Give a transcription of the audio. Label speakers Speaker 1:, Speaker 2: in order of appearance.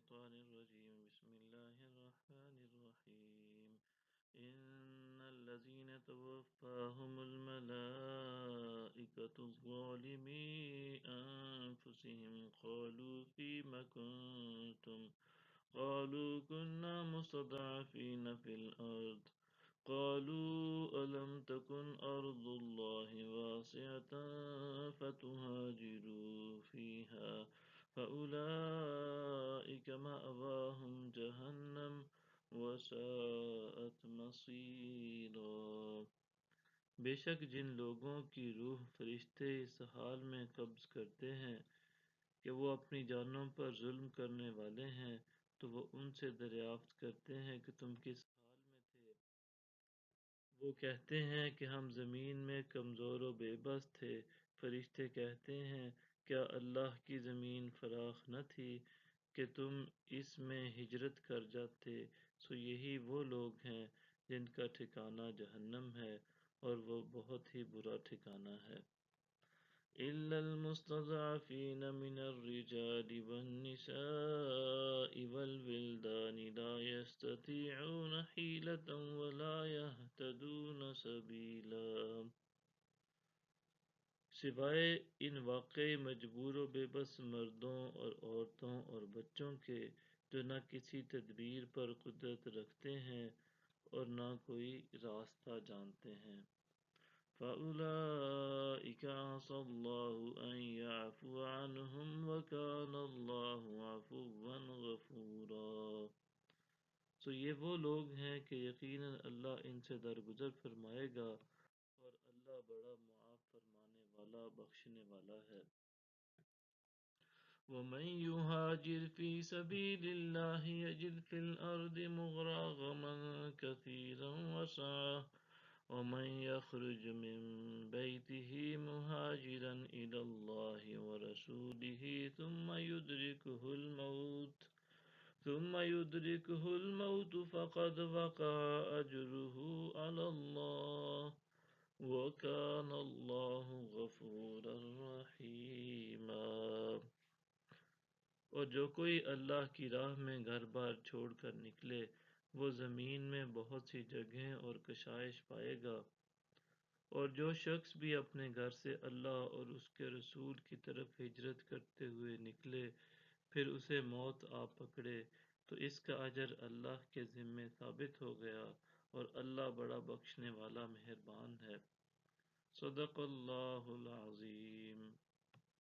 Speaker 1: الشيطان الرجيم بسم الله الرحمن الرحيم إن الذين توفاهم الملائكة ظالمي أنفسهم قالوا فيم كنتم قالوا كنا مستضعفين في الأرض قالوا ألم تكن أرض الله واسعة فتهاجروا فيها فأولئك مأواهم جهنم وساءت مصيرا۔ بے شک جن لوگوں کی روح فرشتے اس حال میں قبض کرتے ہیں کہ وہ اپنی جانوں پر ظلم کرنے والے ہیں تو وہ ان سے دریافت کرتے ہیں کہ تم کس حال میں تھے۔ وہ کہتے ہیں کہ ہم زمین میں کمزور و بے بس تھے۔ فرشتے کہتے ہیں کیا اللہ کی زمین فراخ نہ تھی کہ تم اس میں ہجرت کر جاتے۔ سو یہی وہ لوگ ہیں جن کا ٹھکانہ جہنم ہے اور وہ بہت ہی برا ٹھکانہ ہے۔ إلا المستضعفين من الرجال والنساء والولدان لا يستطيعون حيلة ولا يهتدون سبيلا۔ سوائے ان واقعی مجبور و بے بس مردوں اور عورتوں اور بچوں کے جو نہ کسی تدبیر پر قدرت رکھتے ہیں اور نہ کوئی راستہ جانتے ہیں۔ فَأُولَئِكَ عَسَى اللَّهُ أَن يَعْفُوَ عَنْهُمْ وَكَانَ اللَّهُ عَفُوًّا غَفُورًا۔ سو یہ وہ لوگ ہیں کہ یقیناً اللہ ان سے درگزر فرمائے گا اور اللہ بڑا معاف فرمانے والا بخشنے والا ہے۔ وَمَن يُهَاجِرْ فِي سَبِيلِ اللَّهِ يَجِدْ فِي الْأَرْضِ مُغْرَغَمًا كَثِيرًا وَسَعَةً ومن يخرج من بيته مهاجرا إلى الله ورسوله ثم يدركه الموت فقد وقع أجره على الله وكان الله غفورا رحيما۔ اور جو کوئی اللہ کی راہ میں گھر بار چھوڑ کر نکلے وہ زمین میں بہت سی جگہیں اور کشائش پائے گا، اور جو شخص بھی اپنے گھر سے اللہ اور اس کے رسول کی طرف ہجرت کرتے ہوئے نکلے پھر اسے موت آ پکڑے تو اس کا اجر اللہ کے ذمے ثابت ہو گیا اور اللہ بڑا بخشنے والا مہربان ہے۔ صدق اللہ العظیم۔